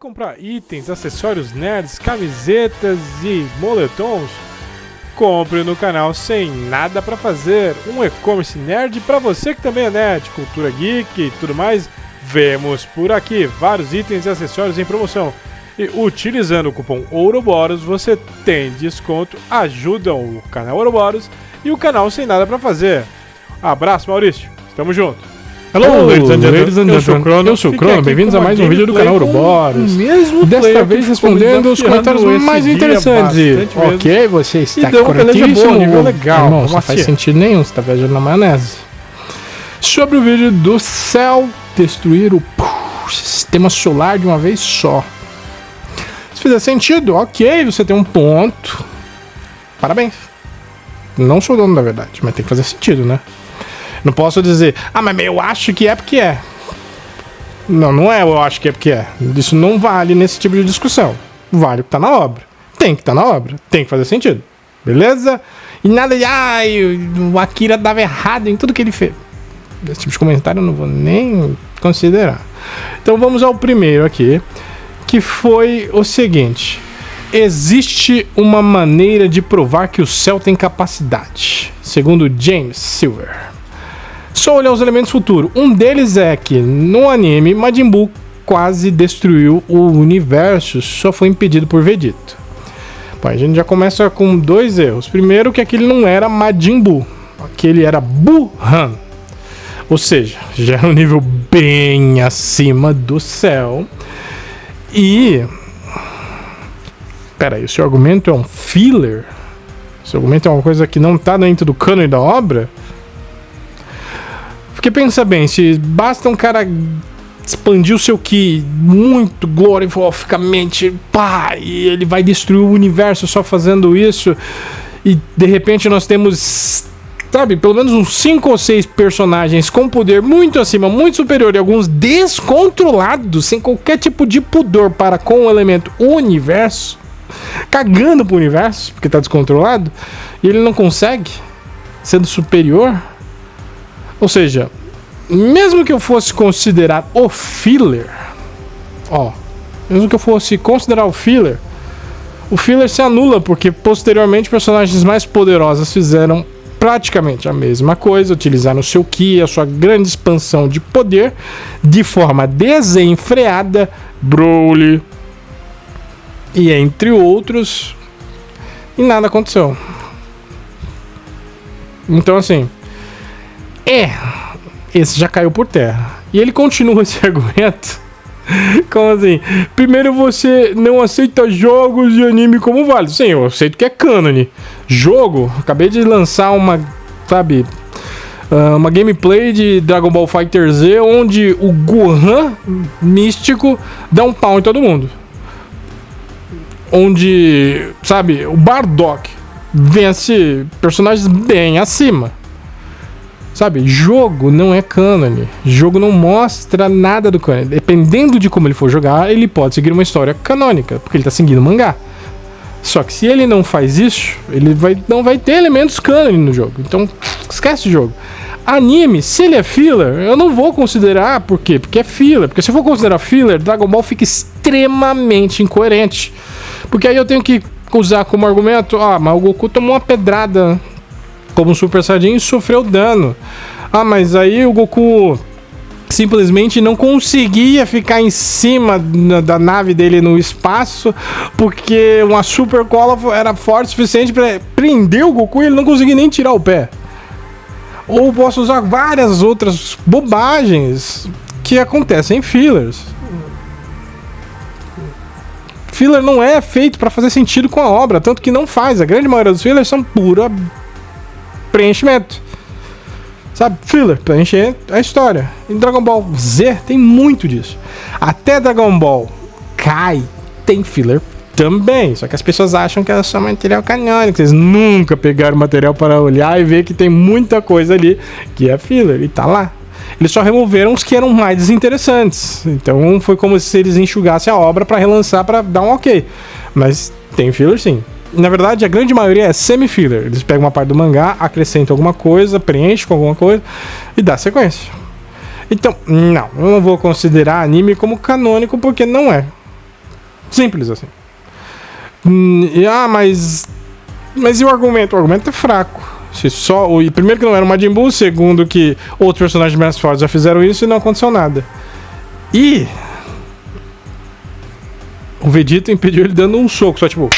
comprar itens, acessórios nerds, camisetas e moletons? Compre no canal Sem Nada Pra Fazer, um e-commerce nerd pra você que também é nerd, cultura geek e tudo mais. Vemos por aqui vários itens e acessórios em promoção. E utilizando o cupom Ouroboros você tem desconto, ajudam o canal Ouroboros e o canal Sem Nada Pra Fazer. Abraço, Maurício, tamo junto. Hello, ladies and gentlemen, eu sou o Crono, bem-vindos a mais um vídeo do canal Ouroboros. Desta vez respondendo os comentários mais interessantes. Ok, você está corretíssimo. Nível legal. Não faz sentido nenhum, você está viajando na maionese. Sobre o vídeo do céu destruir o sistema solar de uma vez só. Se fizer sentido, ok, você tem um ponto. Parabéns. Não sou dono da verdade, mas tem que fazer sentido, né? Não posso dizer, mas eu acho que é porque é. Não é eu acho que é porque é. Isso não vale nesse tipo de discussão. Vale o que tá na obra. Tem que estar na obra. Tem que fazer sentido. Beleza? E nada de, o Akira dava errado em tudo que ele fez. Esse tipo de comentário eu não vou nem considerar. Então vamos ao primeiro aqui, que foi o seguinte. Existe uma maneira de provar que o céu tem capacidade, segundo James Silver. Só olhar os elementos futuros. Um deles é que, no anime, Majin Buu quase destruiu o universo, só foi impedido por Vegeta. Bom, a gente já começa com dois erros. Primeiro, que aquele não era Majin Buu, aquele era Buhan. Ou seja, já era um nível bem acima do céu. E... Peraí, o seu argumento é um filler? O seu argumento é uma coisa que não tá dentro do cânone da obra? Porque pensa bem, se basta um cara expandir o seu ki muito glorificamente, e ele vai destruir o universo só fazendo isso, e de repente nós temos, sabe, pelo menos uns 5 ou 6 personagens com poder muito acima, muito superior, e alguns descontrolados, sem qualquer tipo de pudor para com o elemento universo, cagando pro universo, porque tá descontrolado, e ele não consegue, sendo superior. Ou seja, mesmo que eu fosse considerar o filler, o filler se anula, porque posteriormente personagens mais poderosos fizeram praticamente a mesma coisa, utilizaram o seu ki, a sua grande expansão de poder, de forma desenfreada, Broly, e entre outros, e nada aconteceu. Então assim, esse já caiu por terra. E ele continua esse argumento. Como assim? Primeiro, você não aceita jogos de anime como válidos. Sim, eu aceito que é cânone. Jogo, acabei de lançar uma gameplay de Dragon Ball Fighter Z, onde o Gohan místico dá um pau em todo mundo. Onde, sabe, o Bardock vence personagens bem acima. Sabe, jogo não é cânone. Jogo não mostra nada do cânone. Dependendo de como ele for jogar, ele pode seguir uma história canônica, porque ele tá seguindo mangá. Só que se ele não faz isso, ele não vai ter elementos cânone no jogo. Então, esquece o jogo. Anime, se ele é filler, eu não vou considerar. Por quê? Porque é filler. Porque se eu for considerar filler, Dragon Ball fica extremamente incoerente. Porque aí eu tenho que usar como argumento, mas o Goku tomou uma pedrada como Super Saiyajin e sofreu dano. Mas aí o Goku simplesmente não conseguia ficar em cima da nave dele no espaço, porque uma Super Cola era forte o suficiente para prender o Goku e ele não conseguia nem tirar o pé. Ou posso usar várias outras bobagens que acontecem em fillers. Filler não é feito para fazer sentido com a obra, tanto que não faz. A grande maioria dos fillers são pura preenchimento. Sabe? Filler, preencher a história. Em Dragon Ball Z tem muito disso. Até Dragon Ball Kai tem filler também. Só que as pessoas acham que é só material canônico. Eles nunca pegaram material para olhar e ver que tem muita coisa ali que é filler e tá lá. Eles só removeram os que eram mais desinteressantes. Então foi como se eles enxugassem a obra para relançar, para dar um ok. Mas tem filler sim. Na verdade, a grande maioria é semi-filler. Eles pegam uma parte do mangá, acrescentam alguma coisa, preenchem com alguma coisa e dá sequência. Então, não, eu não vou considerar anime como canônico porque não é. Simples assim. Mas e o argumento? O argumento é fraco. Primeiro que não era o Majin Buu, segundo que outros personagens mais fortes já fizeram isso e não aconteceu nada. E o Vegeta impediu ele dando um soco, só tipo,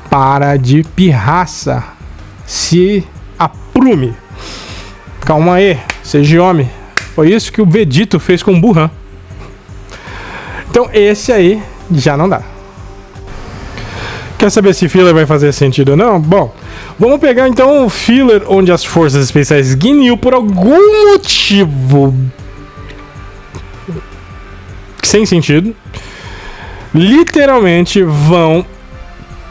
para de pirraça, se aprume, calma aí, seja homem. Foi isso que o Vegeta fez com o Burhan. Então esse aí já não dá. Quer saber se filler vai fazer sentido ou não? Bom, vamos pegar então o filler onde as forças especiais Ginyu, por algum motivo sem sentido, literalmente vão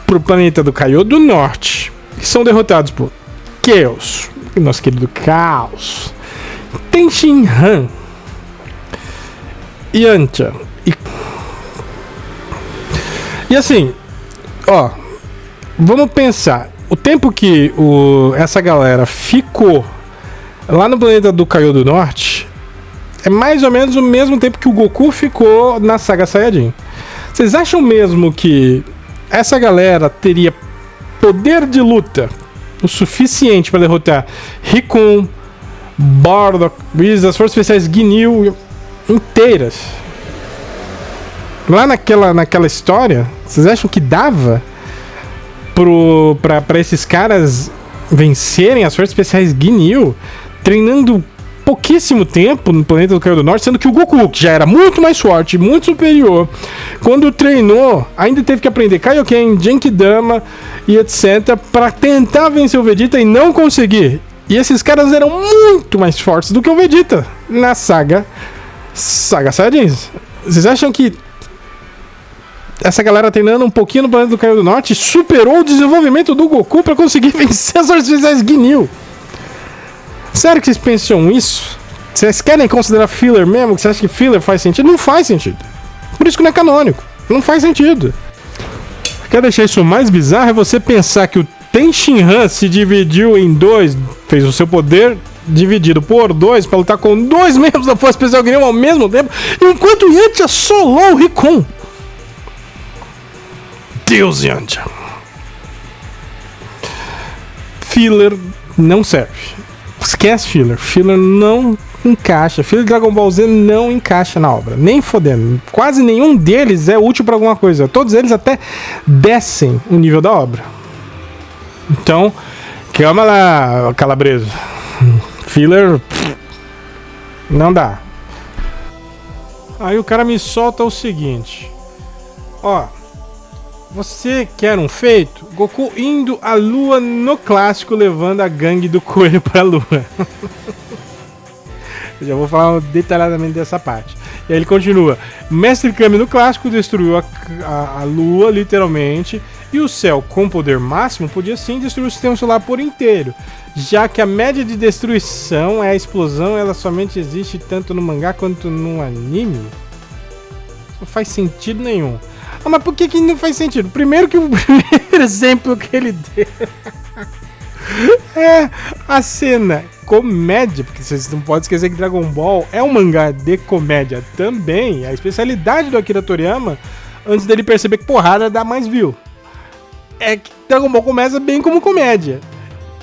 pro planeta do Kaiô do Norte e são derrotados por Chaos, nosso querido Caos, Tenshinhan, Yantia e assim, ó, vamos pensar, o tempo que essa galera ficou lá no planeta do Kaiô do Norte é mais ou menos o mesmo tempo que o Goku ficou na saga Saiyajin. Vocês acham mesmo que essa galera teria poder de luta o suficiente para derrotar Rikon, Bardock, as forças especiais Ginyu inteiras? Lá naquela história, vocês acham que dava pra esses caras vencerem as forças especiais Ginyu treinando pouquíssimo tempo no planeta do Kaiô do Norte, sendo que o Goku, que já era muito mais forte, muito superior, quando treinou, ainda teve que aprender Kaioken, Genkidama e etc, para tentar vencer o Vegeta e não conseguir. E esses caras eram muito mais fortes do que o Vegeta na saga Saiyajins. Vocês acham que essa galera treinando um pouquinho no planeta do Kaiô do Norte superou o desenvolvimento do Goku para conseguir vencer as forças especiais Ginyu? Sério que vocês pensam isso? Vocês querem considerar filler mesmo? Você acha que filler faz sentido? Não faz sentido. Por isso que não é canônico. Não faz sentido. Quer deixar isso mais bizarro? É você pensar que o Tenshinhan se dividiu em dois, fez o seu poder dividido por dois para lutar com dois membros da Força Especial Ginyu ao mesmo tempo, enquanto Yantia solou o Rikon. Deus, Yantia. Filler não serve. Esquece filler. Filler não encaixa. Filler de Dragon Ball Z não encaixa na obra. Nem fodendo. Quase nenhum deles é útil pra alguma coisa. Todos eles até descem o nível da obra. Então, calma lá, Calabreso. Filler não dá. Aí o cara me solta o seguinte. Ó, você quer um feito? Goku indo à lua no clássico, levando a gangue do coelho pra lua. Eu já vou falar detalhadamente dessa parte. E aí ele continua. Mestre Kami no clássico destruiu a lua, literalmente. E o céu, com poder máximo, podia sim destruir o sistema solar por inteiro. Já que a média de destruição é a explosão, ela somente existe tanto no mangá quanto no anime. Não faz sentido nenhum. Ah, mas por que não faz sentido? Primeiro que o primeiro exemplo que ele deu é a cena comédia, porque vocês não podem esquecer que Dragon Ball é um mangá de comédia também. A especialidade do Akira Toriyama, antes dele perceber que porrada dá mais view, é que Dragon Ball começa bem como comédia.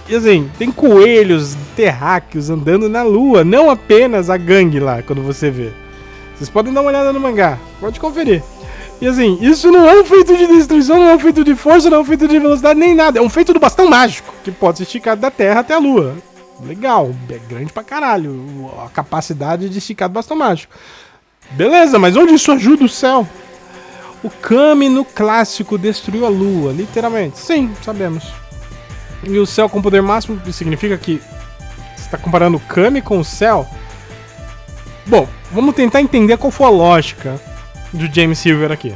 E assim, tem coelhos terráqueos andando na lua, não apenas a gangue lá, quando você vê. Vocês podem dar uma olhada no mangá, pode conferir. E assim, isso não é um feito de destruição, não é um feito de força, não é um feito de velocidade, nem nada. É um feito do bastão mágico, que pode ser esticado da Terra até a Lua. Legal, é grande pra caralho a capacidade de esticar do bastão mágico. Beleza, mas onde isso ajuda o céu? O Kami no clássico destruiu a Lua, literalmente. Sim, sabemos. E o céu com poder máximo significa que você está comparando o Kami com o céu? Bom, vamos tentar entender qual foi a lógica do James Silver aqui.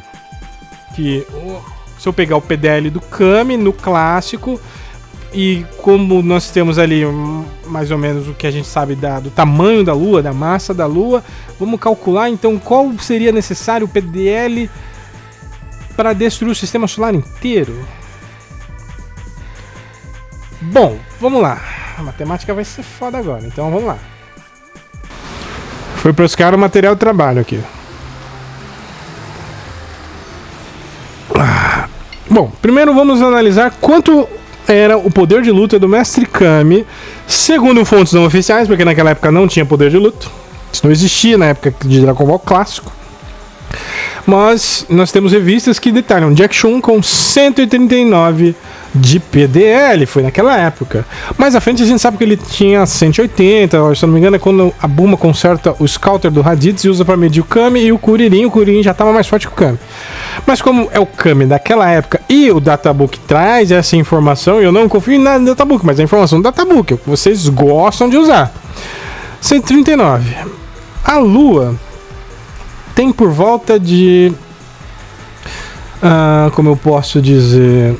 Que se eu pegar o PDL do Kami no clássico, e como nós temos ali mais ou menos o que a gente sabe do tamanho da Lua, da massa da Lua, vamos calcular então qual seria necessário o PDL para destruir o sistema solar inteiro. Bom, vamos lá. A matemática vai ser foda agora, então vamos lá. Foi para os caras o material de trabalho aqui. Bom, primeiro vamos analisar quanto era o poder de luta do Mestre Kami, segundo fontes não oficiais, porque naquela época não tinha poder de luta. Isso não existia na época de Dragon Ball clássico. Mas nós temos revistas que detalham Jack Chun com 139 de PDL, foi naquela época. Mais à frente a gente sabe que ele tinha 180, se eu não me engano é quando a Bulma conserta o Scouter do Raditz e usa para medir o Kami e o Kuririn já estava mais forte que o Kami. Mas como é o Kami daquela época e o Databook traz essa informação, eu não confio em nada no Databook, mas a informação do Databook, é o que vocês gostam de usar. 139. A Lua tem por volta de... como eu posso dizer...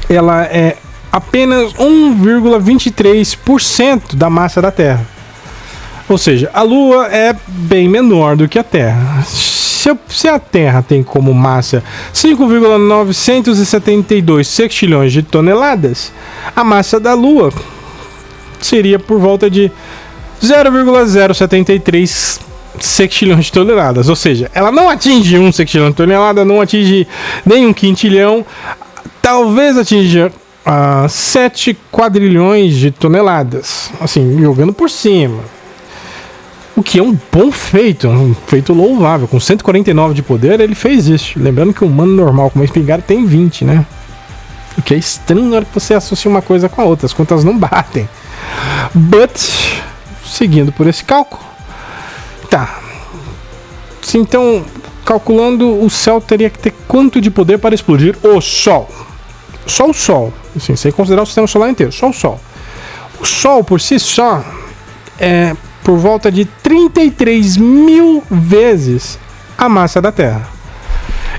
Ela é apenas 1,23% da massa da Terra. Ou seja, a Lua é bem menor do que a Terra. Se a Terra tem como massa 5,972 sextilhões de toneladas, a massa da Lua seria por volta de 0,073 sextilhões de toneladas. Ou seja, ela não atinge 1 sextilhão de tonelada, não atinge nem 1 quintilhão, talvez atinja 7 quadrilhões de toneladas, assim, jogando por cima. O que é um bom feito, um feito louvável. Com 149 de poder, ele fez isso. Lembrando que um humano normal com uma espingarda tem 20, né? O que é estranho na hora que você associa uma coisa com a outra. As contas não batem. But, seguindo por esse cálculo, tá. Então, calculando, o céu teria que ter quanto de poder para explodir o Sol? Só o Sol, assim, sem considerar o sistema solar inteiro, só o Sol. O Sol, por si só, é por volta de 33 mil vezes a massa da Terra.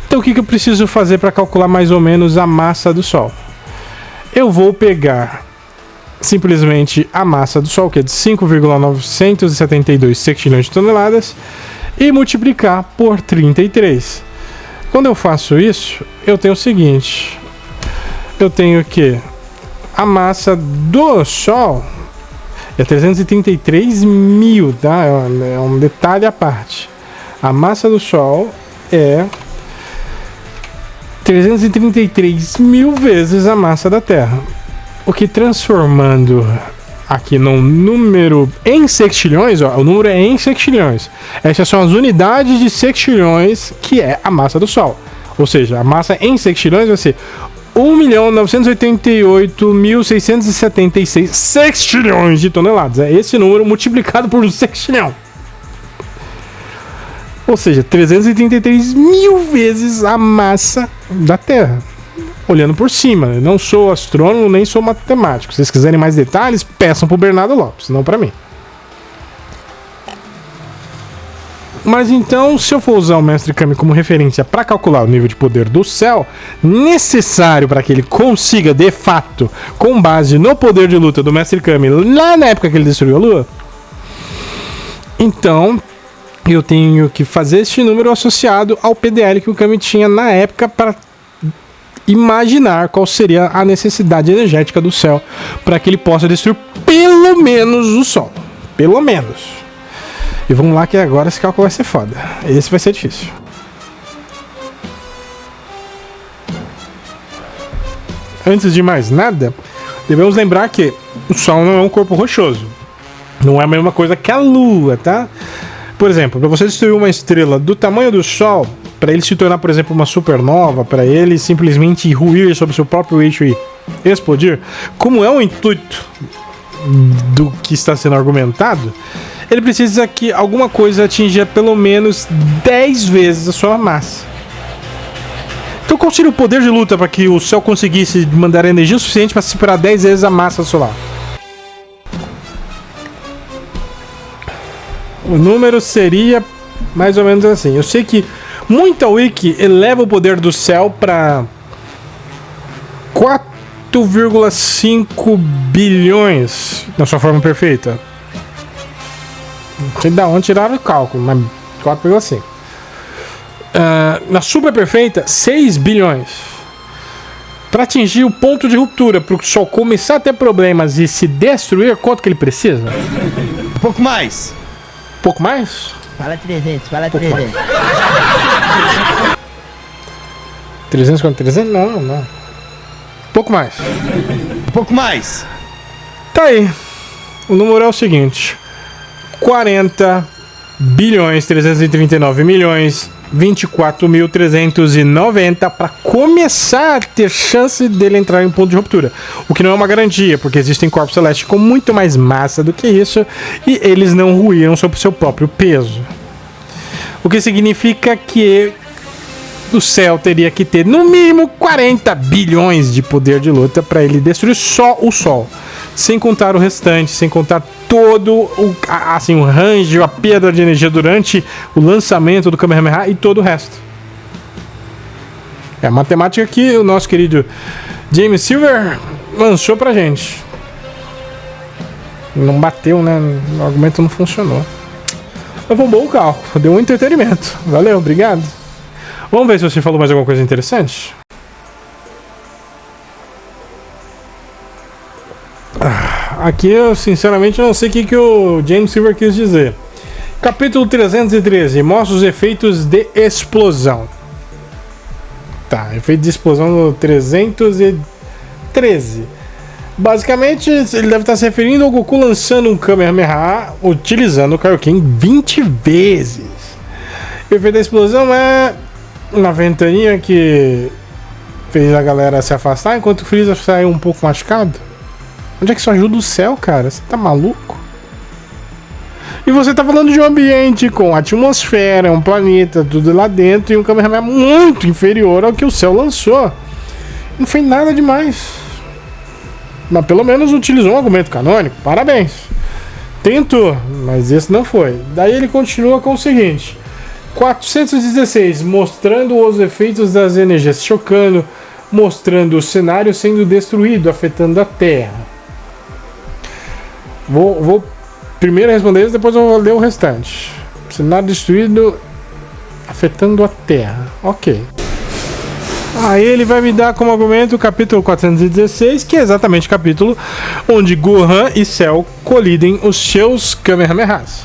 Então, o que eu preciso fazer para calcular mais ou menos a massa do Sol? Eu vou pegar simplesmente a massa do Sol, que é de 5,972 sextilhões de toneladas, e multiplicar por 33. Quando eu faço isso, eu tenho o seguinte: eu tenho que a massa do Sol é 333 mil, tá? É um detalhe à parte. A massa do Sol é 333 mil vezes a massa da Terra. O que, transformando aqui num número em sextilhões, ó, o número é em sextilhões. Essas são as unidades de sextilhões, que é a massa do Sol. Ou seja, a massa em sextilhões vai ser 1.988.676 sextilhões de toneladas. É esse número multiplicado por um sextilhão. Ou seja, 333 mil vezes a massa da Terra. Olhando por cima, eu não sou astrônomo nem sou matemático. Se vocês quiserem mais detalhes, peçam pro Bernardo Lopes, não para mim. Mas então, se eu for usar o Mestre Kami como referência para calcular o nível de poder do céu necessário para que ele consiga, de fato, com base no poder de luta do Mestre Kami lá na época que ele destruiu a Lua, então eu tenho que fazer este número associado ao PDL que o Kami tinha na época para imaginar qual seria a necessidade energética do céu para que ele possa destruir pelo menos o Sol. Pelo menos. E vamos lá que agora esse cálculo vai ser foda. Esse vai ser difícil. Antes de mais nada, devemos lembrar que o Sol não é um corpo rochoso. Não é a mesma coisa que a Lua, tá? Por exemplo, para você destruir uma estrela do tamanho do Sol, para ele se tornar, por exemplo, uma supernova, para ele simplesmente ruir sobre seu próprio eixo e explodir, como é o intuito do que está sendo argumentado, ele precisa que alguma coisa atinja pelo menos 10 vezes a sua massa. Então qual seria o poder de luta para que o céu conseguisse mandar energia suficiente para superar 10 vezes a massa solar? O número seria mais ou menos assim. Eu sei que muita wiki eleva o poder do céu para 4,5 bilhões na sua forma perfeita. Não sei de onde tiraram o cálculo, mas 4,5. Na super perfeita, 6 bilhões. Para atingir o ponto de ruptura, para o Sol começar a ter problemas e se destruir, quanto que ele precisa? Um pouco mais. Pouco mais? Fala 300, fala 300. 300 contra 300? Não. Pouco mais. Um pouco mais. Tá aí. O número é o seguinte: 40 bilhões 339 milhões 24.390 para começar a ter chance dele entrar em ponto de ruptura. O que não é uma garantia, porque existem corpos celestes com muito mais massa do que isso e eles não ruíram sob seu próprio peso. O que significa que o céu teria que ter no mínimo 40 bilhões de poder de luta para ele destruir só o Sol. Sem contar o restante, sem contar todo o range, a perda de energia durante o lançamento do Kamehameha e todo o resto. É a matemática que o nosso querido James Silver lançou pra gente. Não bateu, né? O argumento não funcionou. Mas foi um bom cálculo, deu um entretenimento. Valeu, obrigado. Vamos ver se você falou mais alguma coisa interessante. Aqui eu sinceramente não sei o que o James Silver quis dizer. Capítulo 313 mostra os efeitos de explosão. Tá, efeito de explosão no 313. Basicamente, ele deve estar se referindo ao Goku lançando um Kamehameha utilizando o Kaioken 20 vezes. O efeito da explosão é uma ventaninha que fez a galera se afastar enquanto o Freeza saiu um pouco machucado. Onde é que isso ajuda o céu, cara? Você tá maluco? E você tá falando de um ambiente com atmosfera, um planeta, tudo lá dentro e um Kamehameha muito inferior ao que o céu lançou. Não foi nada demais. Mas pelo menos utilizou um argumento canônico. Parabéns. Tentou, mas esse não foi. Daí ele continua com o seguinte: 416, mostrando os efeitos das energias chocando, mostrando o cenário sendo destruído, afetando a Terra. Vou primeiro responder isso, depois eu vou ler o restante. Cenário destruído, afetando a Terra. Ok. Aí ele vai me dar como argumento o capítulo 416, que é exatamente o capítulo onde Gohan e Cell colidem os seus Kamehamehas.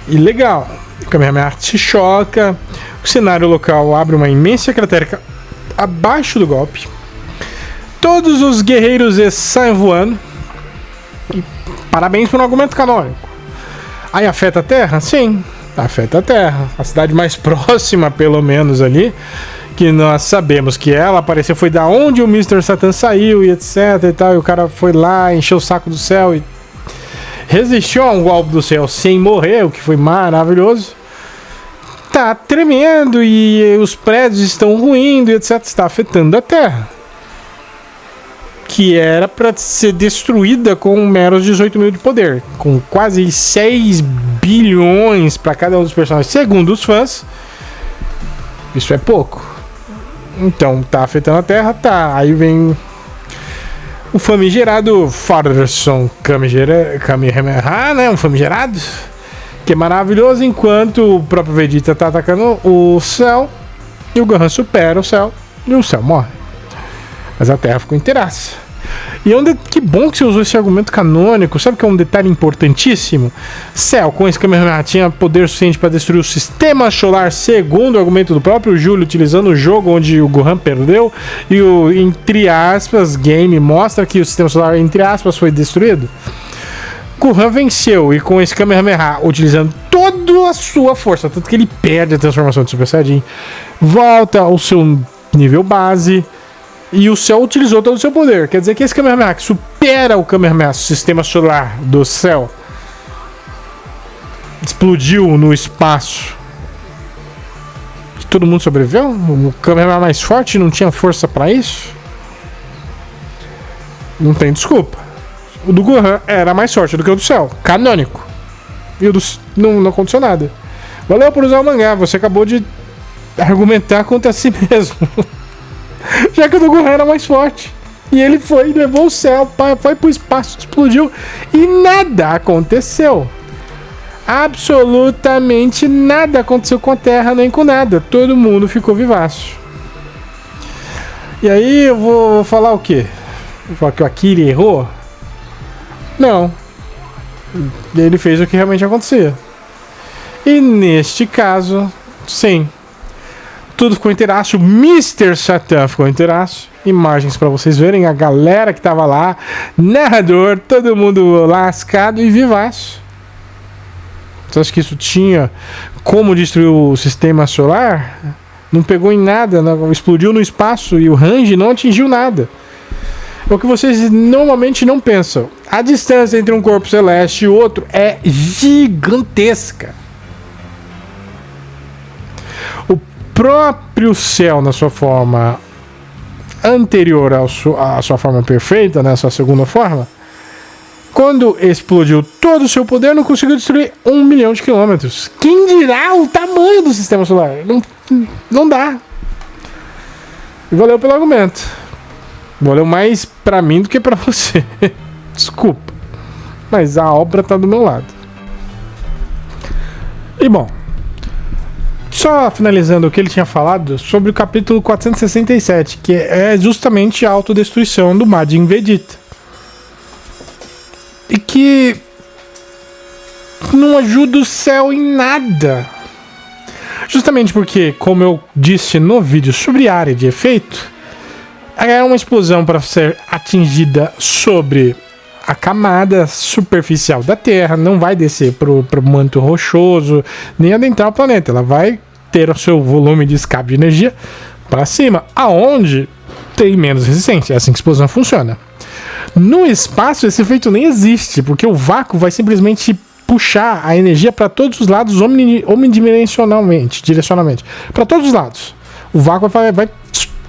E legal, o Kamehameha se choca, o cenário local abre uma imensa cratera abaixo do golpe. Todos os guerreiros saem voando. E parabéns por um argumento canônico. Aí afeta a Terra? Sim, afeta a Terra. A cidade mais próxima, pelo menos ali, que nós sabemos que ela apareceu, foi da onde o Mr. Satan saiu e etc e tal. E o cara foi lá, encheu o saco do céu e resistiu a um golpe do céu sem morrer, o que foi maravilhoso. Tá tremendo e os prédios estão ruindo e etc. Está afetando a Terra, que era para ser destruída com meros 18 mil de poder, com quase 6 bilhões para cada um dos personagens. Segundo os fãs, isso é pouco. Então, tá afetando a Terra, tá. Aí vem o famigerado Fatherson Kamehameha, né? Um famigerado, que é maravilhoso, enquanto o próprio Vegeta tá atacando o céu, e o Gohan supera o céu, e o céu morre. Mas a Terra ficou inteiraça. E que bom que você usou esse argumento canônico. Sabe que é um detalhe importantíssimo? Cell, com esse Kamehameha, tinha poder suficiente para destruir o sistema solar, segundo o argumento do próprio Júlio, utilizando o jogo onde o Gohan perdeu. E o, entre aspas, game mostra que o sistema solar, entre aspas, foi destruído. Gohan venceu e com esse Kamehameha, utilizando toda a sua força, tanto que ele perde a transformação de Super Saiyajin, volta ao seu nível base. E o céu utilizou todo o seu poder. Quer dizer que esse Kamehameha que supera o Kamehameha, sistema solar do céu, explodiu no espaço. E todo mundo sobreviveu? O Kamehameha mais forte não tinha força pra isso? Não tem desculpa. O do Gohan era mais forte do que o do céu, canônico. E o do não aconteceu nada. Valeu por usar o mangá. Você acabou de argumentar contra si mesmo. Já que o do Gohan era mais forte. E ele foi, levou o céu, foi pro espaço, explodiu e nada aconteceu. Absolutamente nada aconteceu com a Terra, nem com nada. Todo mundo ficou vivaço. E aí eu vou falar o quê? Vou falar que o Akira errou? Não. Ele fez o que realmente acontecia. E neste caso, sim. Tudo ficou inteiraço. O Mr. Satan ficou inteiraço. Imagens pra vocês verem a galera que tava lá. Narrador, todo mundo lascado e vivaço. Você acha que isso tinha como destruir o sistema solar? Não pegou em nada, não, explodiu no espaço e o range não atingiu nada. É o que vocês normalmente não pensam. A distância entre um corpo celeste e outro é gigantesca. O próprio céu, na sua forma anterior à sua forma perfeita, né, sua segunda forma, quando explodiu todo o seu poder, não conseguiu destruir 1 milhão de quilômetros. Quem dirá o tamanho do sistema solar? Não dá. E valeu pelo argumento. Valeu mais pra mim do que pra você. Desculpa. Mas a obra tá do meu lado. E bom, só finalizando o que ele tinha falado sobre o capítulo 467, que é justamente a autodestruição do Majin Vegeta. E que não ajuda o céu em nada. Justamente porque, como eu disse no vídeo sobre área de efeito, é uma explosão para ser atingida sobre a camada superficial da Terra, não vai descer pro manto rochoso, nem adentrar o planeta. Ela vai ter o seu volume de escape de energia para cima, aonde tem menos resistência. É assim que a explosão funciona. No espaço, esse efeito nem existe, porque o vácuo vai simplesmente puxar a energia para todos os lados omnidimensionalmente, direcionalmente. Para todos os lados. O vácuo vai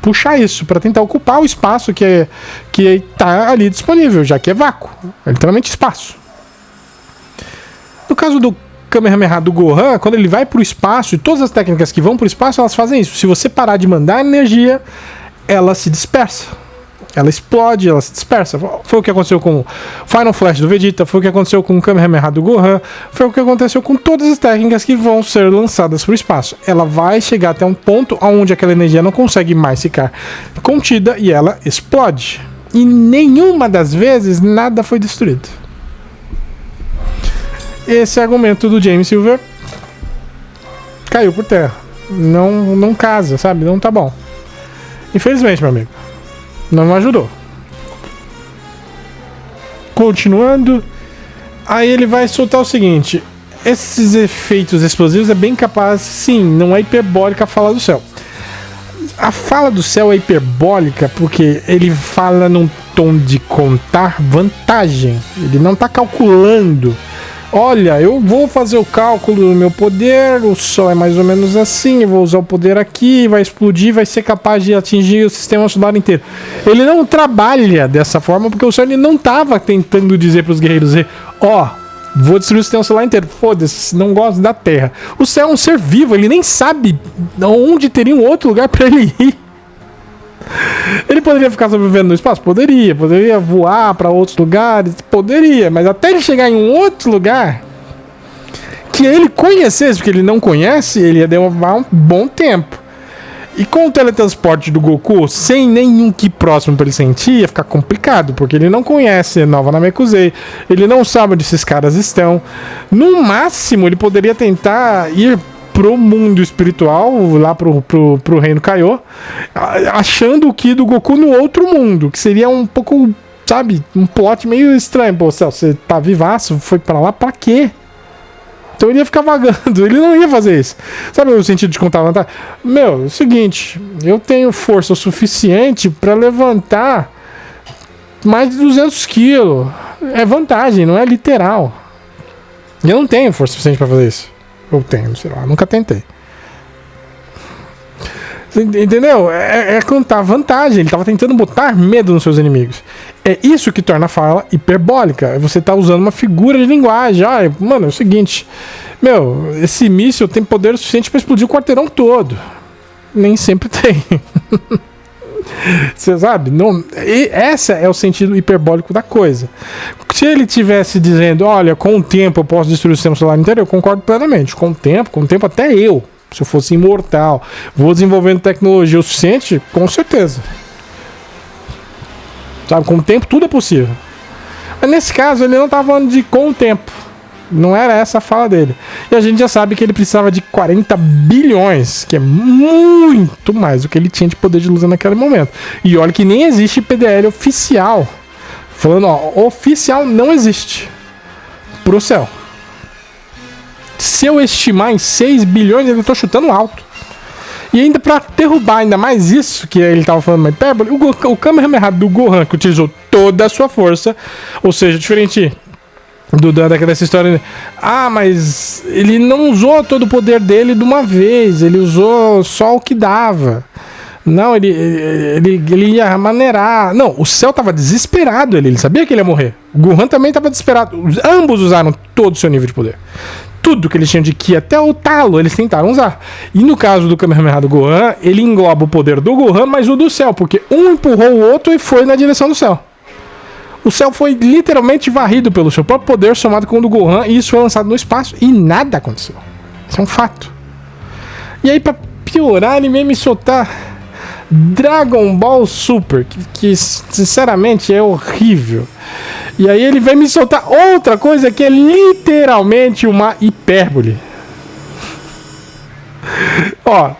puxar isso para tentar ocupar o espaço que está ali disponível, já que é vácuo. É literalmente espaço. No caso do Kamehameha do Gohan, quando ele vai para o espaço, e todas as técnicas que vão para o espaço, elas fazem isso. Se você parar de mandar energia, ela se dispersa. Ela explode, ela se dispersa. Foi o que aconteceu com o Final Flash do Vegeta, foi o que aconteceu com o Kamehameha do Gohan, foi o que aconteceu com todas as técnicas que vão ser lançadas para o espaço. Ela vai chegar até um ponto onde aquela energia não consegue mais ficar contida e ela explode. E nenhuma das vezes nada foi destruído. Esse argumento do James Silver caiu por terra. Não casa, sabe? Não tá bom. Infelizmente, meu amigo. Não ajudou. Continuando, aí ele vai soltar o seguinte: esses efeitos explosivos é bem capaz, sim, não é hiperbólica a fala do céu. A fala do céu é hiperbólica porque ele fala num tom de contar vantagem. Ele não está calculando. Olha, eu vou fazer o cálculo do meu poder, o Sol é mais ou menos assim, eu vou usar o poder aqui, vai explodir, vai ser capaz de atingir o sistema solar inteiro. Ele não trabalha dessa forma porque o Sol ele não estava tentando dizer para os guerreiros, vou destruir o sistema solar inteiro, foda-se, não gosto da Terra. O céu é um ser vivo, ele nem sabe onde teria um outro lugar para ele ir. Ele poderia ficar sobrevivendo no espaço? Poderia voar para outros lugares? Poderia, mas até ele chegar em um outro lugar que ele conhecesse, porque ele não conhece, ele ia demorar um bom tempo. E com o teletransporte do Goku, sem nenhum ki próximo para ele sentir, ia ficar complicado, porque ele não conhece Nova Namekusei, ele não sabe onde esses caras estão. No máximo, ele poderia tentar ir pro mundo espiritual, lá pro reino Kaiô, achando o Ki do Goku no outro mundo, que seria um pouco, sabe, um plot meio estranho. Pô, Céu, você tá vivaço, foi pra lá pra quê? Então ele ia ficar vagando, ele não ia fazer isso. Sabe o sentido de contar vantagem? Meu, é o seguinte, eu tenho força o suficiente pra levantar mais de 200 quilos. É vantagem, não é literal. Eu não tenho força suficiente pra fazer isso. Eu tenho, sei lá, nunca tentei. Entendeu? É contar vantagem. Ele estava tentando botar medo nos seus inimigos. É isso que torna a fala hiperbólica. Você está usando uma figura de linguagem. Mano, é o seguinte. Esse míssil tem poder suficiente para explodir o quarteirão todo. Nem sempre tem. Você sabe? Esse é o sentido hiperbólico da coisa. Se ele estivesse dizendo, olha, com o tempo eu posso destruir o sistema solar inteiro, eu concordo plenamente. Com o tempo até eu, se eu fosse imortal, vou desenvolvendo tecnologia o suficiente, com certeza. Sabe, com o tempo tudo é possível. Mas nesse caso ele não estava falando de com o tempo. Não era essa a fala dele. E a gente já sabe que ele precisava de 40 bilhões, que é muito mais do que ele tinha de poder de luz naquele momento. E olha que nem existe PDL oficial. Falando, ó, oficial não existe pro céu. Se eu estimar em 6 bilhões, eu tô chutando alto. E ainda pra derrubar ainda mais isso, que ele tava falando uma hipérbole, o Kamehameha do Gohan, que utilizou toda a sua força, ou seja, diferente dessa história, mas ele não usou todo o poder dele de uma vez, ele usou só o que dava. Não, ele ia maneirar. Não, o céu tava desesperado, ele sabia que ele ia morrer. O Gohan também tava desesperado. Ambos usaram todo o seu nível de poder. Tudo que eles tinham de Ki, até o talo, eles tentaram usar. E no caso do Kamehameha do Gohan, ele engloba o poder do Gohan, mas o do céu, porque um empurrou o outro e foi na direção do céu. O céu foi literalmente varrido pelo seu próprio poder somado com o do Gohan, e isso foi lançado no espaço e nada aconteceu. Isso é um fato. E aí, pra piorar, ele veio me soltar Dragon Ball Super, que sinceramente é horrível. E aí ele vem me soltar outra coisa que é literalmente uma hipérbole. Ó,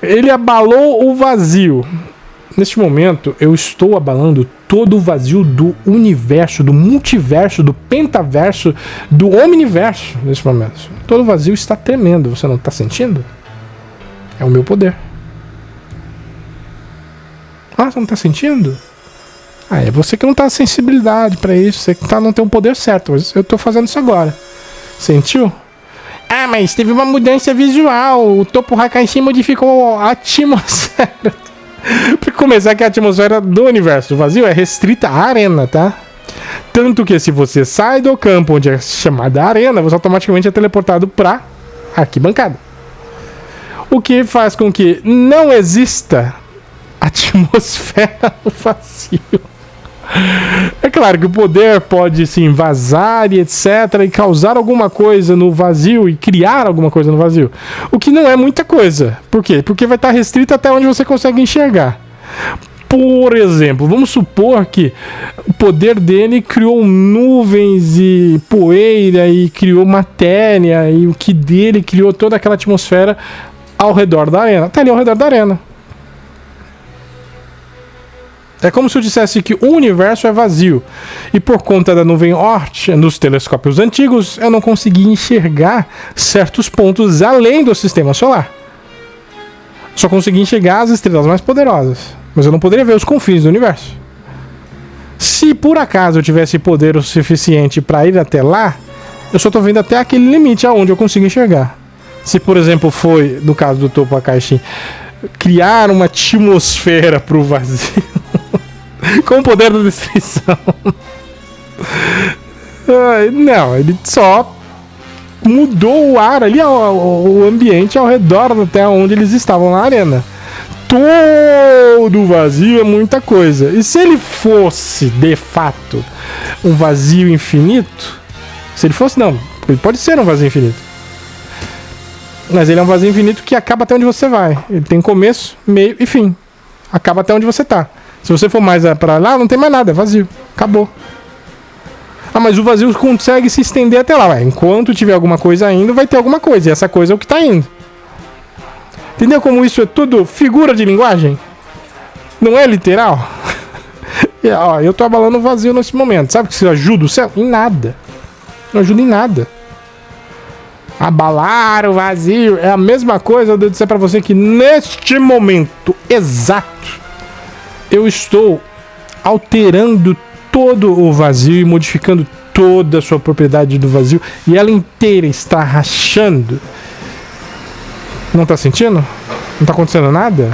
ele abalou o vazio. Neste momento, eu estou abalando todo o vazio do universo, do multiverso, do pentaverso, do omniverso. Neste momento, todo o vazio está tremendo. Você não está sentindo? É o meu poder. Ah, você não tá sentindo? Ah, é você que não tá com sensibilidade pra isso. Você que não tem o poder certo. Mas eu tô fazendo isso agora. Sentiu? Ah, mas teve uma mudança visual. O Topo Hakaishi modificou a atmosfera. Pra começar, que a atmosfera do universo vazio é restrita à arena, tá? Tanto que se você sai do campo onde é chamada arena, você automaticamente é teleportado pra arquibancada. O que faz com que não exista atmosfera no vazio. É claro que o poder pode sim vazar e etc, e causar alguma coisa no vazio e criar alguma coisa no vazio, o que não é muita coisa. Por quê? Porque vai estar restrito até onde você consegue enxergar. Por exemplo, vamos supor que o poder dele criou nuvens e poeira e criou matéria, e o que dele criou toda aquela atmosfera ao redor da arena. Tá ali ao redor da arena. É como se eu dissesse que o universo é vazio. E por conta da nuvem Oort, nos telescópios antigos, eu não conseguia enxergar certos pontos além do sistema solar. Só conseguia enxergar as estrelas mais poderosas. Mas eu não poderia ver os confins do universo. Se por acaso eu tivesse poder o suficiente para ir até lá, eu só estou vendo até aquele limite aonde eu consigo enxergar. Se, por exemplo, foi, no caso do Topo Hakaishi, criar uma atmosfera para o vazio com o poder da destruição. Não, ele só mudou o ar ali, o ambiente ao redor até onde eles estavam na arena. Todo vazio é muita coisa. E se ele fosse, de fato, um vazio infinito? Se ele fosse, não. Ele pode ser um vazio infinito. Mas ele é um vazio infinito que acaba até onde você vai. Ele tem começo, meio e fim. Acaba até onde você tá. Se você for mais pra lá, não tem mais nada, é vazio. Acabou. Ah, mas o vazio consegue se estender até lá. Enquanto tiver alguma coisa indo, vai ter alguma coisa. E essa coisa é o que tá indo. Entendeu como isso é tudo figura de linguagem? Não é literal? Ó, eu tô abalando o vazio nesse momento. Sabe que isso ajuda o céu? Em nada. Não ajuda em nada. Abalar o vazio é a mesma coisa de eu dizer pra você que neste momento exato eu estou alterando todo o vazio e modificando toda a sua propriedade do vazio e ela inteira está rachando. Não tá sentindo? Não tá acontecendo nada?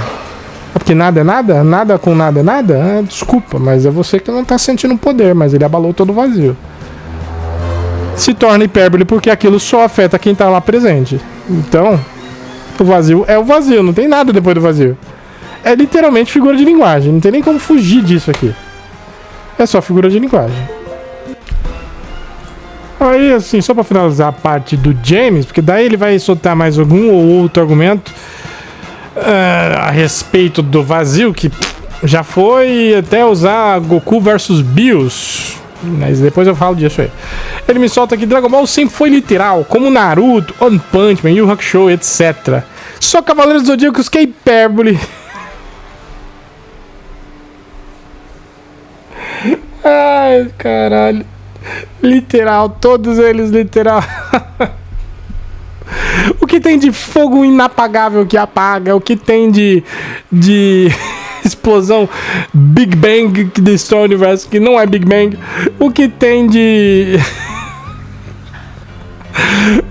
É porque nada é nada? Nada com nada é nada? Ah, desculpa, mas é você que não tá sentindo o poder, mas ele abalou todo o vazio. Se torna hipérbole porque aquilo só afeta quem tá lá presente. Então, o vazio é o vazio, não tem nada depois do vazio. É literalmente figura de linguagem, não tem nem como fugir disso aqui. É só figura de linguagem. Aí, assim, só pra finalizar a parte do James, porque daí ele vai soltar mais algum ou outro argumento a respeito do vazio, que já foi até usar Goku versus Bills. Mas depois eu falo disso aí. Ele me solta que Dragon Ball sempre foi literal, como Naruto, One Punch Man, Yu Hakusho, etc. Só Cavaleiros do Zodíacos que é hipérbole. Ai, caralho. Literal, todos eles literal. O que tem de fogo inapagável que apaga? O que tem de explosão Big Bang que destrói o universo que não é Big Bang? O que tem de...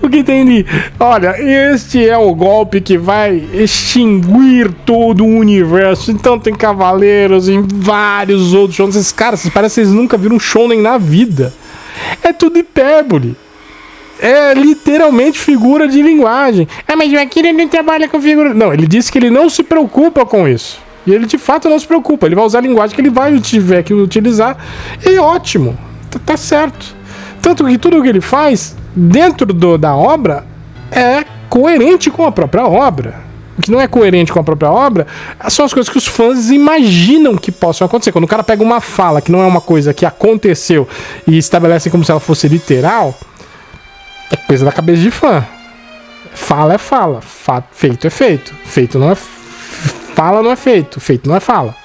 O que tem de... Olha, este é o golpe que vai extinguir todo o universo. Então tem cavaleiros em vários outros shonen. Esses caras, parece que eles nunca viram um shonen na vida. É tudo hipérbole. É literalmente figura de linguagem. Ah, mas o Akira não trabalha com figura... Não, ele disse que ele não se preocupa com isso. E ele de fato não se preocupa. Ele vai usar a linguagem que ele vai tiver que utilizar. E ótimo. Tá certo. Tanto que tudo o que ele faz dentro da obra é coerente com a própria obra. O que não é coerente com a própria obra são as coisas que os fãs imaginam que possam acontecer. Quando o cara pega uma fala que não é uma coisa que aconteceu e estabelece como se ela fosse literal, é coisa da cabeça de fã. Fala é fala, feito é feito. Feito não é... Fala não é feito, feito não é fala.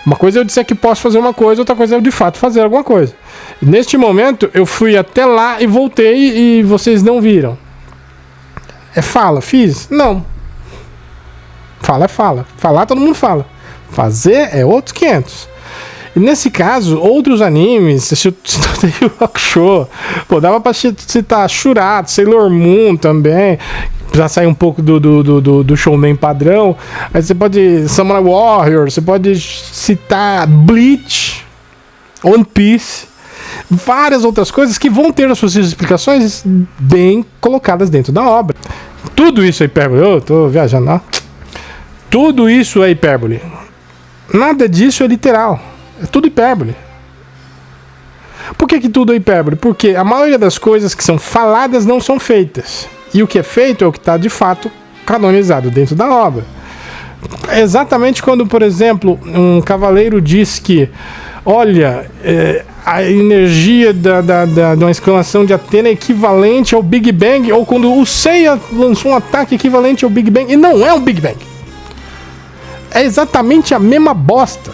Uma coisa é eu dizer que posso fazer uma coisa, outra coisa é eu de fato fazer alguma coisa. Neste momento, eu fui até lá e voltei e vocês não viram. É fala, fiz? Não. Fala é fala. Falar todo mundo fala. Fazer é outros 500. E nesse caso, outros animes, citei o Hakusho, pô, dava pra citar Shurato, Sailor Moon também, já sair um pouco do shounen padrão. Aí você pode... Samurai Warrior, você pode citar Bleach, One Piece, várias outras coisas que vão ter as suas explicações bem colocadas dentro da obra. Tudo isso é hipérbole. Eu tô viajando, ó. Tudo isso é hipérbole. Nada disso é literal. É tudo hipérbole. Por que tudo é hipérbole? Porque a maioria das coisas que são faladas não são feitas. E o que é feito é o que está de fato canonizado dentro da obra. É exatamente quando, por exemplo, um cavaleiro diz que, olha, a energia de uma exclamação de Atena é equivalente ao Big Bang, ou quando o Seiya lançou um ataque equivalente ao Big Bang, e não é um Big Bang. É exatamente a mesma bosta.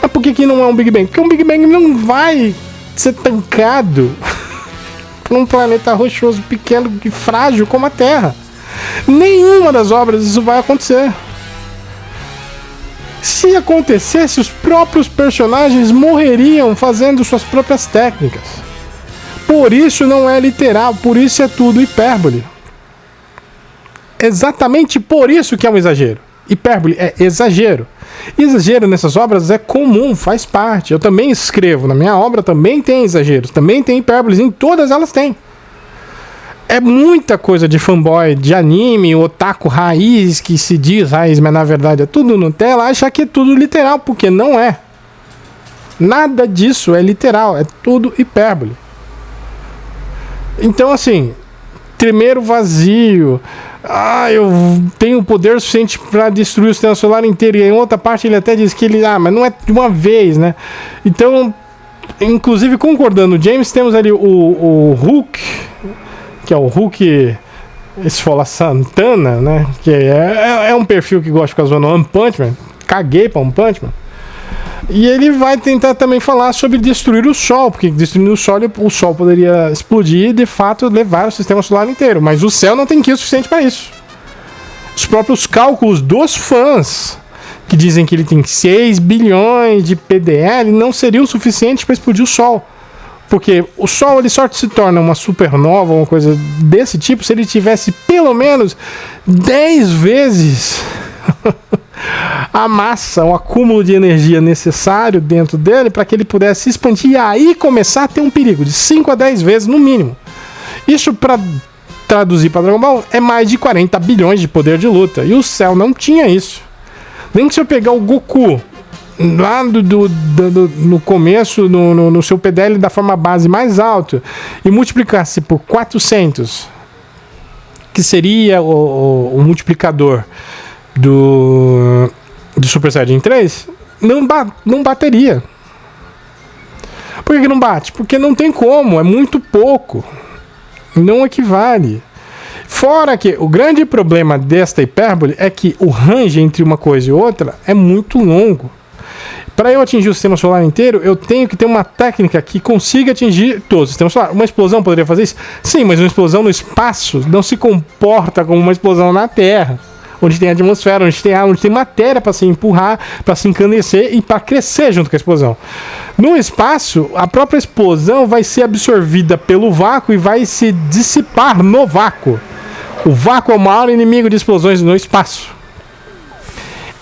Mas por que não é um Big Bang? Porque um Big Bang não vai ser tancado por um planeta rochoso pequeno e frágil como a Terra. Nenhuma das obras isso vai acontecer. Se acontecesse, os próprios personagens morreriam fazendo suas próprias técnicas. Por isso não é literal, por isso é tudo hipérbole. Exatamente por isso que é um exagero. Hipérbole é exagero. Exagero nessas obras é comum, faz parte. Eu também escrevo, na minha obra também tem exageros, também tem hipérboles, em todas elas tem. É muita coisa de fanboy, de anime, otaku raiz, que se diz raiz, mas na verdade é tudo Nutella, acha que é tudo literal, porque não é. Nada disso é literal, é tudo hipérbole. Então assim, tremer o vazio... eu tenho poder suficiente para destruir o sistema solar inteiro. E em outra parte ele até diz que ele... mas não é de uma vez, né? Então, inclusive concordando, James, temos ali o Hulk, que é o Hulk Esfola Santana, né? Que é um perfil que gosta de ficar zoando One Punch Man. Caguei pra One Punch Man. E ele vai tentar também falar sobre destruir o Sol, porque destruindo o Sol poderia explodir e de fato levar o sistema solar inteiro, mas o céu não tem que o suficiente para isso. Os próprios cálculos dos fãs, que dizem que ele tem 6 bilhões de PDL, não seriam suficientes para explodir o Sol, porque o Sol ele só se torna uma supernova, uma coisa desse tipo, se ele tivesse pelo menos 10 vezes a massa, o acúmulo de energia necessário dentro dele para que ele pudesse expandir e aí começar a ter um perigo de 5 a 10 vezes no mínimo. Isso, para traduzir para Dragon Ball, é mais de 40 bilhões de poder de luta, e o céu não tinha isso. Nem que se eu pegar o Goku lá no começo, no seu PDL da forma base mais alto, e multiplicasse por 400, que seria o multiplicador do Super Saiyajin 3, não bateria. Por que não bate? Porque não tem como, é muito pouco. Não equivale. Fora que o grande problema desta hipérbole é que o range entre uma coisa e outra é muito longo. Para eu atingir o sistema solar inteiro, eu tenho que ter uma técnica que consiga atingir todo o sistema solar. Uma explosão poderia fazer isso? Sim, mas uma explosão no espaço não se comporta como uma explosão na Terra, onde tem atmosfera, onde tem ar, onde tem matéria para se empurrar, para se encanecer e para crescer junto com a explosão. No espaço, a própria explosão vai ser absorvida pelo vácuo e vai se dissipar no vácuo. O vácuo é o maior inimigo de explosões no espaço.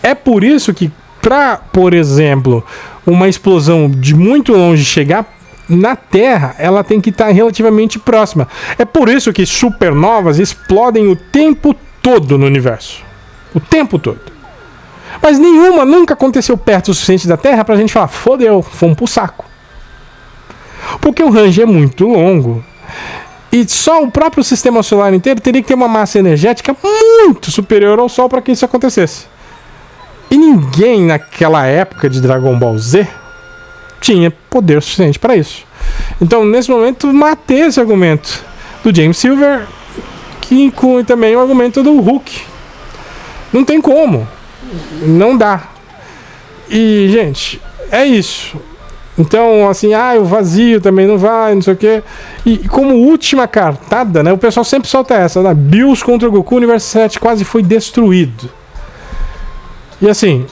É por isso que para, por exemplo, uma explosão de muito longe chegar na Terra, ela tem que estar relativamente próxima. É por isso que supernovas explodem o tempo todo no universo. O tempo todo. Mas nenhuma nunca aconteceu perto o suficiente da Terra pra gente falar, fodeu, fomos pro saco. Porque o range é muito longo. E só o próprio sistema solar inteiro teria que ter uma massa energética muito superior ao Sol para que isso acontecesse. E ninguém naquela época de Dragon Ball Z tinha poder suficiente para isso. Então, nesse momento, matei esse argumento do James Silver, que inclui também o argumento do Hulk. Não tem como. Não dá. E, gente, é isso. Então, assim, o vazio também não vai, não sei o quê. E como última cartada, né, o pessoal sempre solta essa, né? Bills contra o Goku, o Universo 7 quase foi destruído. E assim,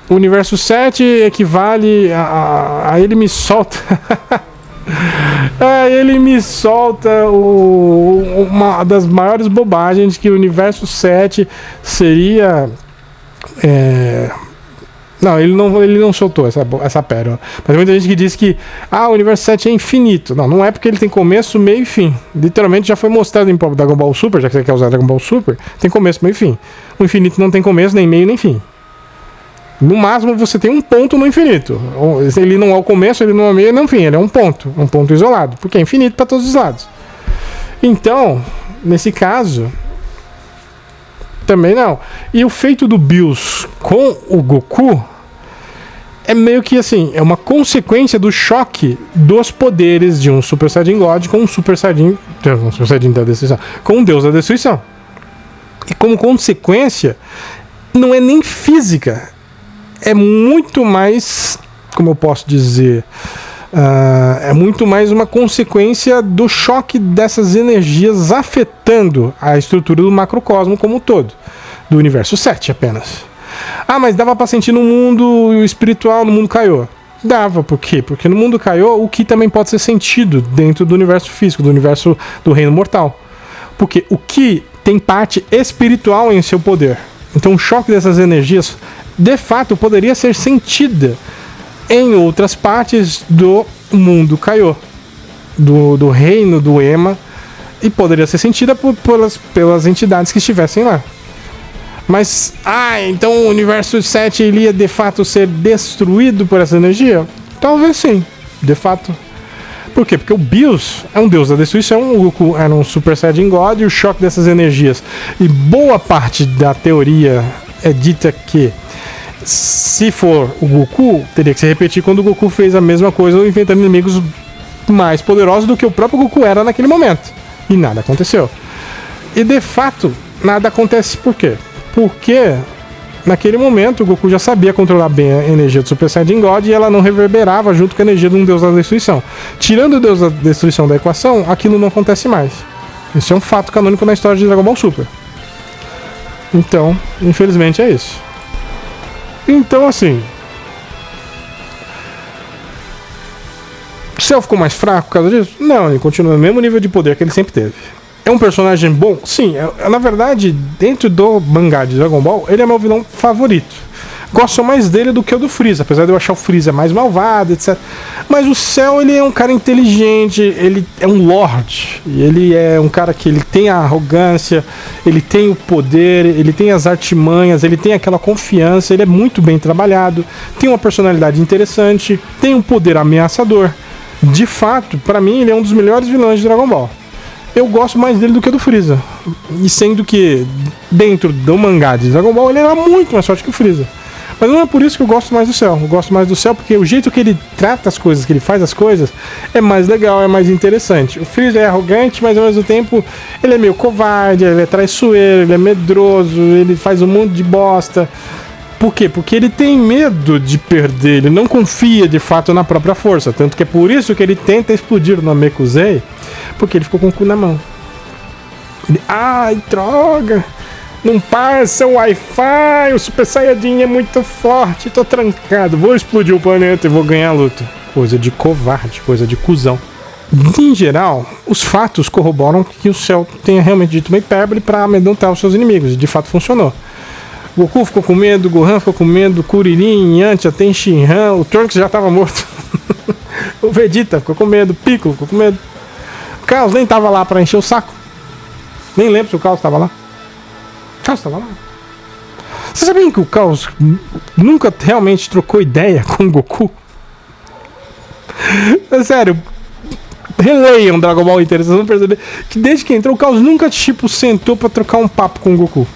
o Universo 7 equivale a ele me solta... ele me solta uma das maiores bobagens, que o Universo 7 seria... Não, ele não soltou essa pérola. Mas muita gente que diz que o Universo 7 é infinito. Não é, porque ele tem começo, meio e fim. Literalmente já foi mostrado em Dragon Ball Super, já que você quer usar Dragon Ball Super, tem começo, meio e fim. O infinito não tem começo, nem meio, nem fim. No máximo você tem um ponto no infinito. Ele não é o começo, ele não é o meio, nem o fim. Ele é um ponto isolado, porque é infinito para todos os lados. Então, nesse caso... também não. E o feito do Bills com o Goku é meio que assim, é uma consequência do choque dos poderes de um Super Saiyajin God com um Super Saiyajin da destruição, com um Deus da destruição. E como consequência, não é nem física, é muito mais, como eu posso dizer, é muito mais uma consequência do choque dessas energias afetando a estrutura do macrocosmo como um todo, do Universo 7 apenas. Mas dava pra sentir no mundo espiritual, no mundo Kaiô. Dava, por quê? Porque no mundo Kaiô o Ki também pode ser sentido dentro do universo físico, do universo do reino mortal. Porque o Ki tem parte espiritual em seu poder. Então o choque dessas energias, de fato, poderia ser sentida em outras partes do mundo Kaiô, do reino do Ema, e poderia ser sentida pelas entidades que estivessem lá. Mas, então o Universo 7 ele ia de fato ser destruído por essa energia? Talvez sim, de fato. Por quê? Porque o Bills é um deus da destruição, o Goku era um Super Saiyajin God, e o choque dessas energias. E boa parte da teoria é dita que, se for o Goku, teria que se repetir quando o Goku fez a mesma coisa, enfrentando inimigos mais poderosos do que o próprio Goku era naquele momento. E nada aconteceu. E de fato, nada acontece por quê? Porque naquele momento o Goku já sabia controlar bem a energia do Super Saiyajin God e ela não reverberava junto com a energia de um deus da destruição. Tirando o deus da destruição da equação, aquilo não acontece mais. Isso é um fato canônico na história de Dragon Ball Super. Então, infelizmente é isso. Então, assim, o Cell ficou mais fraco por causa disso? Não, ele continua no mesmo nível de poder que ele sempre teve. É um personagem bom? Sim, na verdade, dentro do mangá de Dragon Ball, ele é meu vilão favorito. Gosto mais dele do que o do Freeza, apesar de eu achar o Freeza mais malvado, etc. Mas o Cell, ele é um cara inteligente, ele é um Lorde, e ele é um cara que ele tem a arrogância, ele tem o poder, ele tem as artimanhas, ele tem aquela confiança, ele é muito bem trabalhado, tem uma personalidade interessante, tem um poder ameaçador. De fato, pra mim, ele é um dos melhores vilões de Dragon Ball. Eu gosto mais dele do que do Freeza. E sendo que dentro do mangá de Dragon Ball ele era muito mais forte que o Freeza. Mas não é por isso que eu gosto mais do Cell. Eu gosto mais do Cell porque o jeito que ele trata as coisas, que ele faz as coisas, é mais legal, é mais interessante. O Freezer é arrogante, mas ao mesmo tempo ele é meio covarde, ele é traiçoeiro, ele é medroso, ele faz um monte de bosta. Por quê? Porque ele tem medo de perder, ele não confia de fato na própria força. Tanto que é por isso que ele tenta explodir o Namekusei, porque ele ficou com o cu na mão. Ele, ai, droga! Não passa o Wi-Fi, o Super Saiyajin é muito forte, tô trancado, vou explodir o planeta e vou ganhar a luta. Coisa de covarde, coisa de cuzão. Em geral, os fatos corroboram que o Cell tenha realmente dito uma hipérbole para amedrontar os seus inimigos, e de fato funcionou. Goku ficou com medo, Gohan ficou com medo, Kuririn, Yantia, Tenshinhan, o Trunks já tava morto. O Vegeta ficou com medo, Piccolo ficou com medo. O Chaos nem tava lá pra encher o saco. Nem lembro se o Chaos tava lá. O Chaos tava lá. Vocês sabiam que o Chaos nunca realmente trocou ideia com o Goku? É sério. Releiam Dragon Ball inteiro, vocês vão perceber que desde que entrou o Chaos nunca tipo sentou pra trocar um papo com o Goku.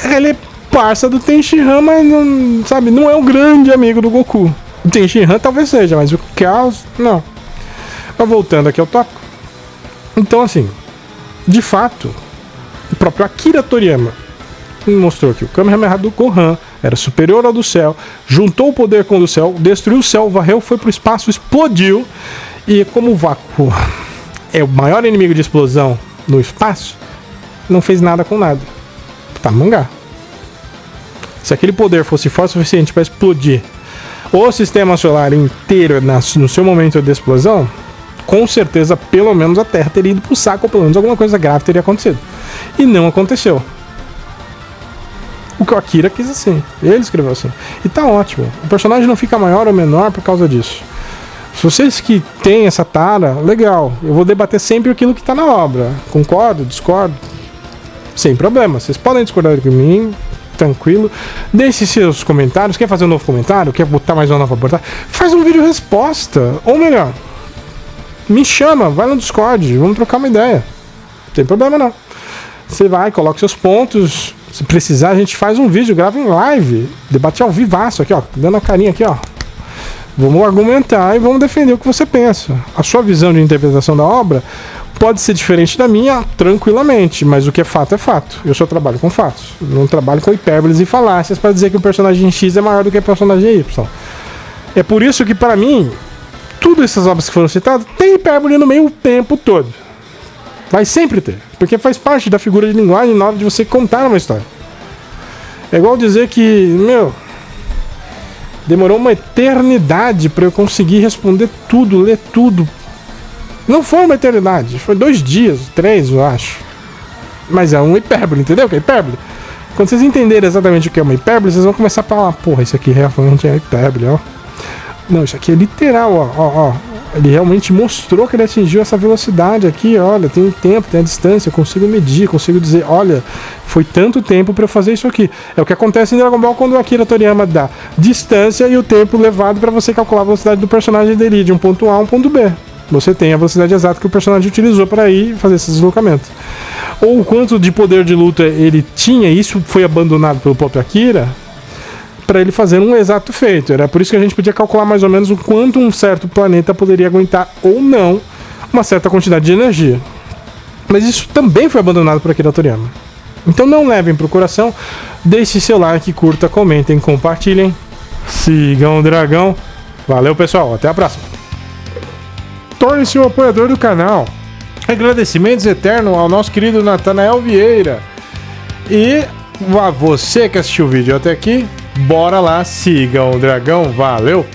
Ele é parça do Tenshinhan, mas não, sabe, não é um grande amigo do Goku. O Tenshinhan talvez seja, mas o Chaos, não. Mas voltando aqui ao tópico. Então, assim, de fato, o próprio Akira Toriyama mostrou que o Kamehameha do Gohan era superior ao do Cell, juntou o poder com o do Cell, destruiu o Cell, varreu, foi pro espaço, explodiu. E como o vácuo é o maior inimigo de explosão no espaço, não fez nada com nada. Tá no mangá. Se aquele poder fosse forte o suficiente para explodir o sistema solar inteiro no seu momento de explosão, com certeza pelo menos a Terra teria ido pro saco, ou pelo menos alguma coisa grave teria acontecido. E não aconteceu. O que o Akira quis assim. Ele escreveu assim. E tá ótimo. O personagem não fica maior ou menor por causa disso. Se vocês que têm essa tara, legal. Eu vou debater sempre aquilo que tá na obra. Concordo, discordo. Sem problema, vocês podem discordar de mim, tranquilo. Deixe seus comentários. Quer fazer um novo comentário? Quer botar mais uma nova abordagem? Faz um vídeo resposta. Ou melhor, me chama, vai no Discord, vamos trocar uma ideia. Não tem problema não. Você vai, coloca seus pontos. Se precisar, a gente faz um vídeo, grava em live. Debate ao vivaço aqui, ó. Dando a carinha aqui, ó. Vamos argumentar e vamos defender o que você pensa. A sua visão de interpretação da obra pode ser diferente da minha, tranquilamente, mas o que é fato é fato. Eu só trabalho com fatos. Não trabalho com hipérboles e falácias para dizer que o personagem X é maior do que o personagem Y. É por isso que, para mim, todas essas obras que foram citadas tem hipérbole no meio o tempo todo. Vai sempre ter, porque faz parte da figura de linguagem na hora de você contar uma história. É igual dizer que, demorou uma eternidade para eu conseguir responder tudo, ler tudo. Não foi uma eternidade, foi 2 dias, 3, eu acho. Mas é um hipérbole, entendeu o que é hipérbole? Quando vocês entenderem exatamente o que é uma hipérbole, vocês vão começar a falar, porra, isso aqui realmente é hipérbole, ó. Não, isso aqui é literal, ó. Ele realmente mostrou que ele atingiu essa velocidade aqui, olha, tem um tempo, tem a distância, eu consigo medir, consigo dizer, olha, foi tanto tempo para eu fazer isso aqui. É o que acontece em Dragon Ball quando o Akira Toriyama dá distância e o tempo levado para você calcular a velocidade do personagem dele de um ponto A a um ponto B. Você tem a velocidade exata que o personagem utilizou para ir fazer esse deslocamento. Ou o quanto de poder de luta ele tinha, isso foi abandonado pelo próprio Akira, para ele fazer um exato feito. Era por isso que a gente podia calcular mais ou menos o quanto um certo planeta poderia aguentar ou não uma certa quantidade de energia. Mas isso também foi abandonado por Akira Toriyama. Então não levem pro coração, deixe seu like, curta, comentem, compartilhem, sigam o Dragão. Valeu pessoal, até a próxima. Torne-se um apoiador do canal. Agradecimentos eternos ao nosso querido Natanael Vieira. E a você que assistiu o vídeo até aqui, bora lá, sigam o Dragão. Valeu!